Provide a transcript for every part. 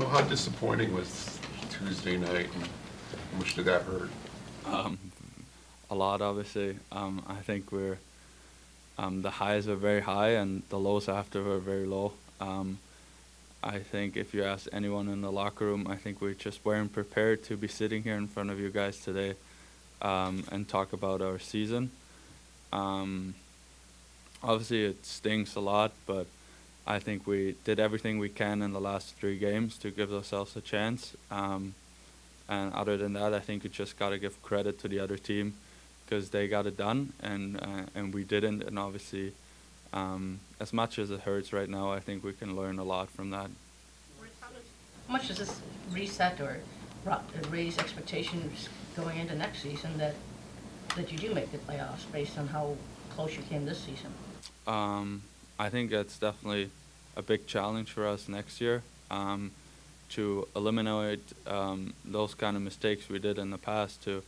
Well, how disappointing was Tuesday night, and how much did that hurt? Um, a lot, obviously. I think the highs were very high and the lows after were very low. I think if you ask anyone in the locker room, I think we just weren't prepared to be sitting here in front of you guys today and talk about our season. Um, Obviously, it stings a lot, but I think we did everything we can in the last 3 games to give ourselves a chance. And other than that, I think you just got to give credit to the other team because they got it done, and we didn't. And obviously, as much as it hurts right now, I think we can learn a lot from that. How much does this reset or raise expectations going into next season that you do make the playoffs based on how close you came this season? I think that's definitely a big challenge for us next year to eliminate those kind of mistakes we did in the past to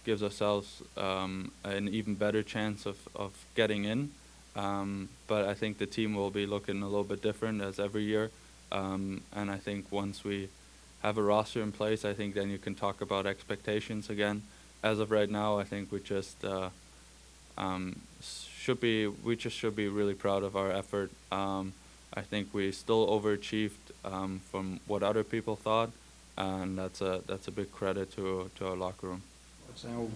give ourselves an even better chance of getting in. But I think the team will be looking a little bit different as every year. And I think once we have a roster in place, I think then you can talk about expectations again. As of right now, I think we just should be really proud of our effort. I think we still overachieved from what other people thought, and that's a big credit to our locker room. So I know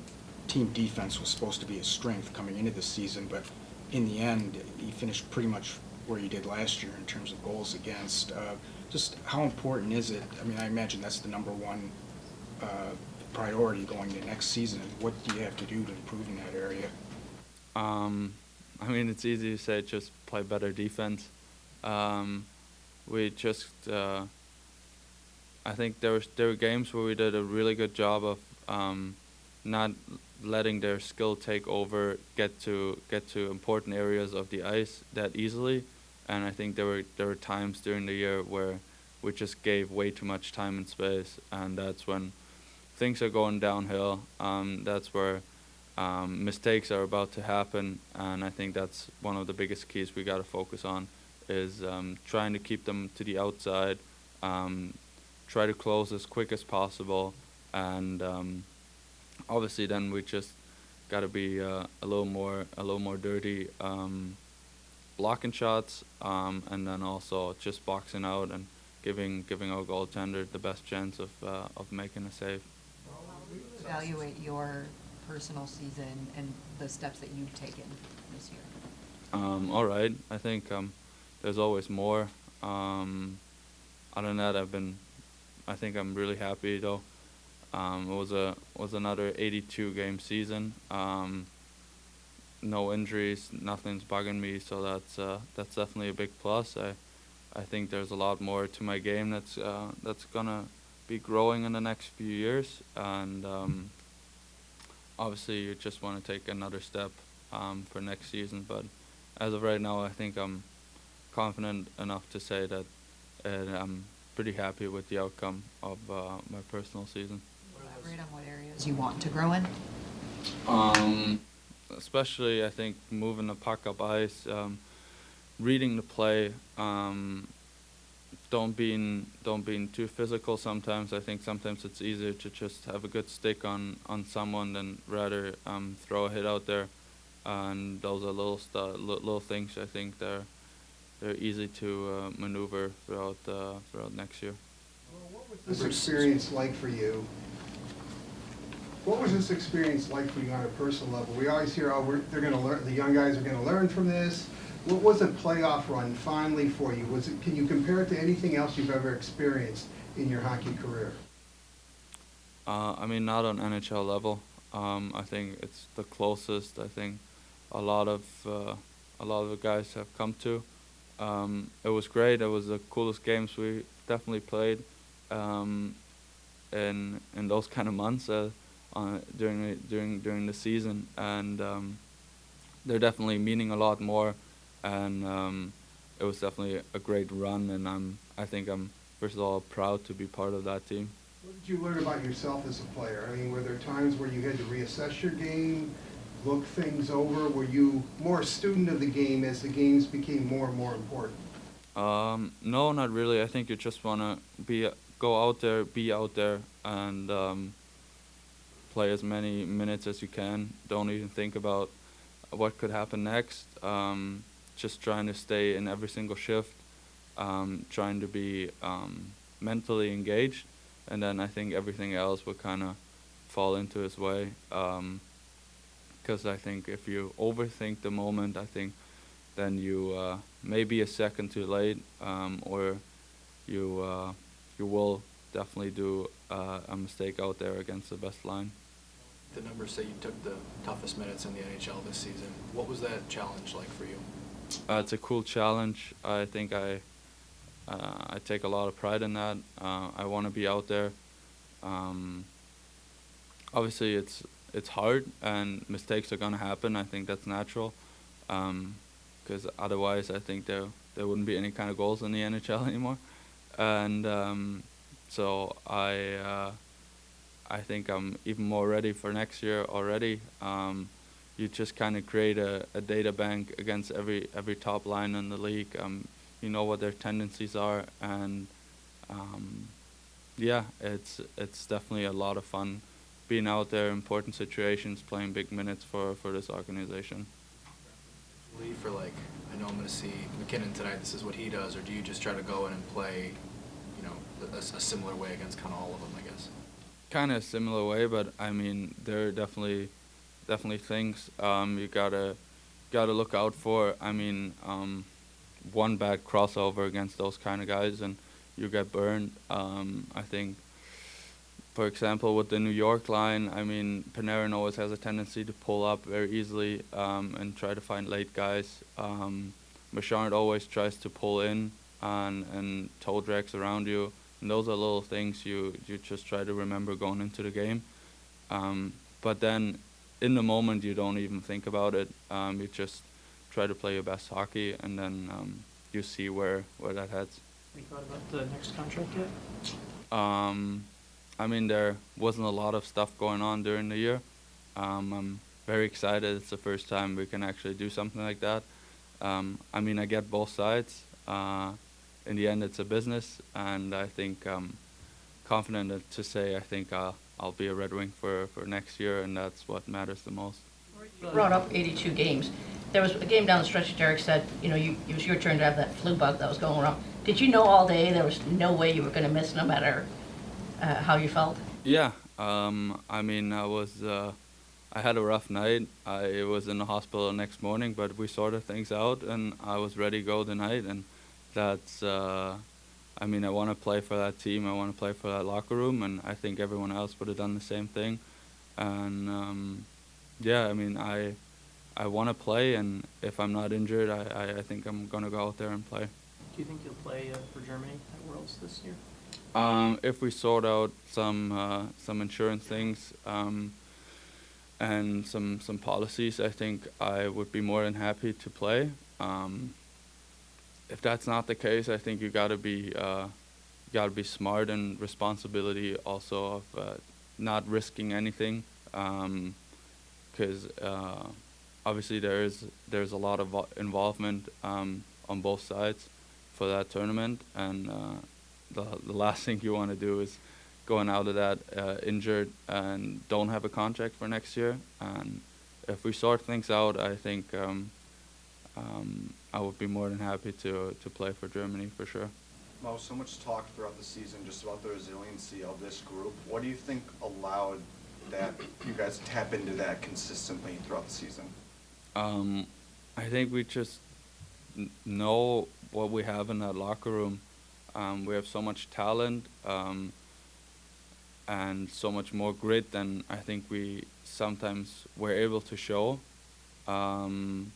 team defense was supposed to be a strength coming into this season, but in the end, you finished pretty much where you did last year in terms of goals against. Just how important is it? I mean, I imagine that's the number one priority going to next season. What do you have to do to improve in that area? I mean, it's easy to say just play better defense. We just, I think there were games where we did a really good job of not letting their skill take over, get to important areas of the ice that easily. And I think there were times during the year where we just gave way too much time and space, and that's when things are going downhill. That's where mistakes are about to happen, and I think that's one of the biggest keys we got to focus on is trying to keep them to the outside, try to close as quick as possible, and obviously then we just got to be a little more dirty, blocking shots, and then also just boxing out and giving our goaltender the best chance of making a save. Evaluate your personal season and the steps that you've taken this year. All right. I think there's always more. Other than that, I think I'm really happy though. It was another 82 game season. No injuries, nothing's bugging me, so that's definitely a big plus. I think there's a lot more to my game that's gonna be growing in the next few years, and obviously you just want to take another step for next season. But as of right now, I think I'm confident enough to say that I'm pretty happy with the outcome of my personal season. Elaborate on what areas you want to grow in. Especially, I think moving the puck up ice, reading the play, don't being too physical sometimes. I think sometimes it's easier to just have a good stick on someone than rather throw a hit out there, and those are little things I think they're easy to maneuver throughout next year. Well, what was this experience like for you? What was this experience like for you on a personal level? We always hear, they're going to learn. The young guys are going to learn from this. What was a playoff run finally for you? Can you compare it to anything else you've ever experienced in your hockey career? I mean, not on NHL level. I think it's the closest I think a lot of the guys have come to. It was great. It was the coolest games we definitely played in those kind of months during the season, and they're definitely meaning a lot more. And it was definitely a great run, and I think I'm first of all proud to be part of that team. What did you learn about yourself as a player? I mean, were there times where you had to reassess your game, look things over? Were you more a student of the game as the games became more and more important? No, not really. I think you just wanna go out there, be out there, and play as many minutes as you can. Don't even think about what could happen next. Just trying to stay in every single shift, trying to be mentally engaged, and then I think everything else will kind of fall into its way. Because I think if you overthink the moment, I think then you may be a second too late, or you will definitely do a mistake out there against the best line. The numbers say you took the toughest minutes in the NHL this season. What was that challenge like for you? It's a cool challenge. I think I take a lot of pride in that. I want to be out there. Obviously, it's hard and mistakes are gonna happen. I think that's natural, because otherwise, I think there wouldn't be any kind of goals in the NHL anymore. And so I think I'm even more ready for next year already. You just kind of create a data bank against every top line in the league. You know what their tendencies are, and yeah, it's definitely a lot of fun being out there, important situations, playing big minutes for this organization. For like, I know I'm going to see McKinnon tonight. This is what he does, or do you just try to go in and play, you know, a similar way against kind of all of them, I guess? Kind of a similar way, but I mean, there are definitely things you gotta look out for. I mean, one bad crossover against those kind of guys and you get burned. I think, for example, with the New York line, I mean, Panarin always has a tendency to pull up very easily and try to find late guys. Bouchard always tries to pull in and toe drags around you. And those are little things you just try to remember going into the game. But then in the moment, you don't even think about it. You just try to play your best hockey, and then you see where that heads. Have you thought about the next contract yet? I mean, there wasn't a lot of stuff going on during the year. I'm very excited. It's the first time we can actually do something like that. I mean, I get both sides. In the end, it's a business, and I think confident to say I think I'll be a Red Wing for next year, and that's what matters the most. You brought up 82 games. There was a game down the stretch, Derek said, you know, it was your turn to have that flu bug that was going around. Did you know all day there was no way you were going to miss no matter how you felt? Yeah, I mean, I had a rough night. I was in the hospital the next morning, but we sorted things out, and I was ready to go tonight, and that's, I mean, I want to play for that team. I want to play for that locker room, and I think everyone else would have done the same thing. And yeah, I mean, I want to play, and if I'm not injured, I think I'm going to go out there and play. Do you think you'll play for Germany at Worlds this year? If we sort out some insurance things and some policies, I think I would be more than happy to play. If that's not the case, I think you gotta be smart and responsibility also of not risking anything, because obviously there's a lot of involvement on both sides for that tournament, and the last thing you want to do is going out of that injured and don't have a contract for next year. And if we sort things out, I think I would be more than happy to play for Germany for sure. Mo, so much talk throughout the season just about the resiliency of this group. What do you think allowed that you guys to tap into that consistently throughout the season? I think we just know what we have in that locker room. We have so much talent and so much more grit than I think we sometimes were able to show. And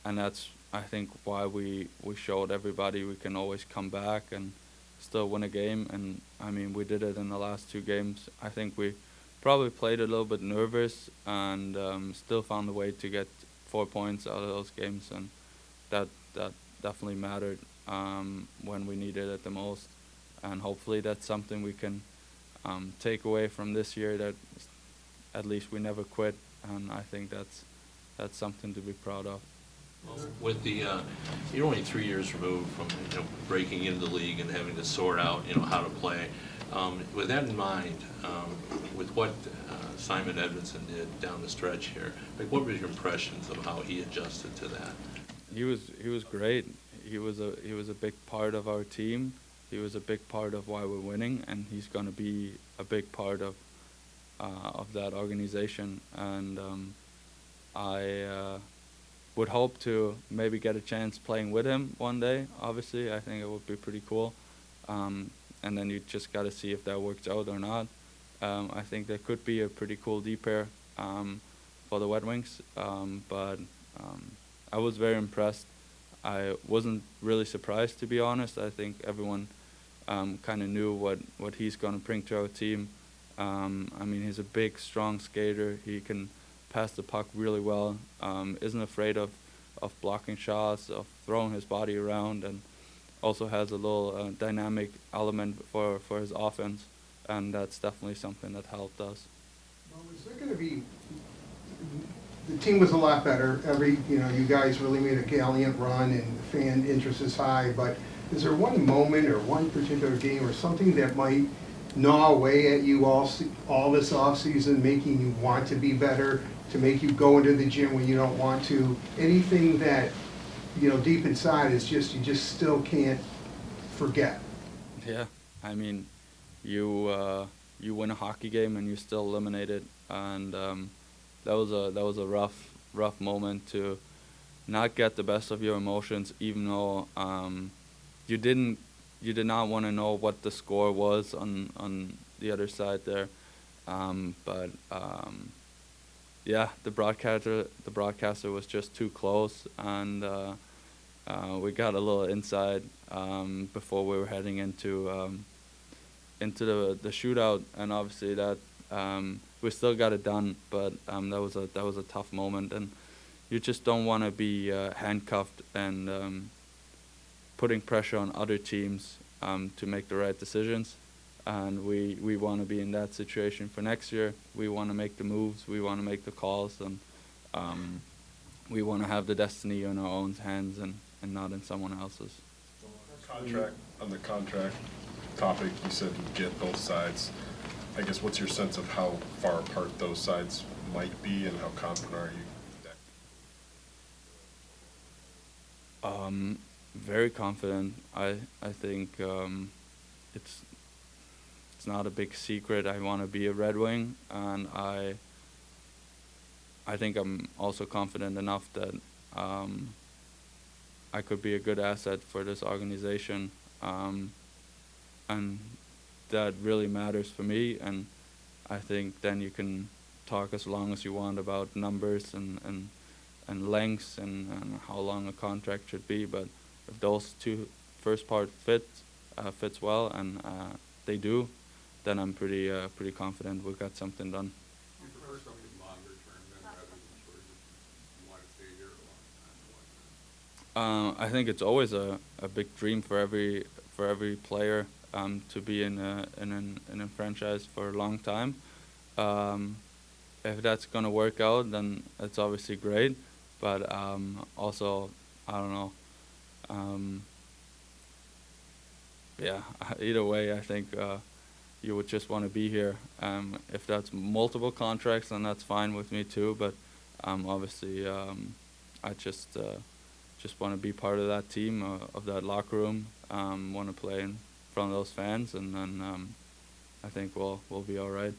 that's, I think, why we showed everybody we can always come back and still win a game. And, I mean, we did it in the last 2 games. I think we probably played a little bit nervous and still found a way to get 4 points out of those games. And that definitely mattered when we needed it the most. And hopefully that's something we can take away from this year, that at least we never quit. And I think that's something to be proud of. With the, you're only 3 years removed from, breaking into the league and having to sort out, how to play. With that in mind, with what Simon Edinson did down the stretch here, like what were your impressions of how he adjusted to that? He was great. He was a big part of our team. He was a big part of why we're winning, and he's going to be a big part of that organization. And I would hope to maybe get a chance playing with him one day. Obviously, I think it would be pretty cool. And then you just got to see if that works out or not. I think there could be a pretty cool D pair for the Red Wings, but I was very impressed. I wasn't really surprised, to be honest. I think everyone kind of knew what he's going to bring to our team. I mean, he's a big, strong skater. He can pass the puck really well, isn't afraid of blocking shots, of throwing his body around, and also has a little dynamic element for his offense, and that's definitely something that helped us. Well, is there going to be, the team was a lot better. You guys really made a gallant run and fan interest is high, but is there one moment or one particular game or something that might gnaw away at you all this offseason, making you want to be better, to make you go into the gym when you don't want to? Anything that, deep inside is just, you just still can't forget? Yeah, I mean, you win a hockey game and you're still eliminated, and that was a rough moment to not get the best of your emotions, even though you did not want to know what the score was on the other side there, but yeah, the broadcaster was just too close, and we got a little inside before we were heading into the shootout, and obviously that we still got it done, but that was a tough moment, and you just don't want to be handcuffed and putting pressure on other teams to make the right decisions. And we want to be in that situation for next year. We want to make the moves, we want to make the calls, and we want to have the destiny in our own hands and not in someone else's. On the contract topic, you said you get both sides. I guess what's your sense of how far apart those sides might be, and how confident are you that? Very confident. I think it's not a big secret. I want to be a Red Wing, and I think I'm also confident enough that I could be a good asset for this organization, and that really matters for me. And I think then you can talk as long as you want about numbers and lengths and how long a contract should be, but if those two first part fits well, and they do, then I'm pretty confident we've got something done. You prefer something longer term then rather than shorter? You want to stay here a long time? I think it's always a big dream for every player to be in a franchise for a long time. If that's gonna work out, then it's obviously great. But also, I don't know. Yeah, either way, I think you would just want to be here. If that's multiple contracts, then that's fine with me too. But obviously, I just want to be part of that team, of that locker room. Want to play in front of those fans, and then I think we'll be all right.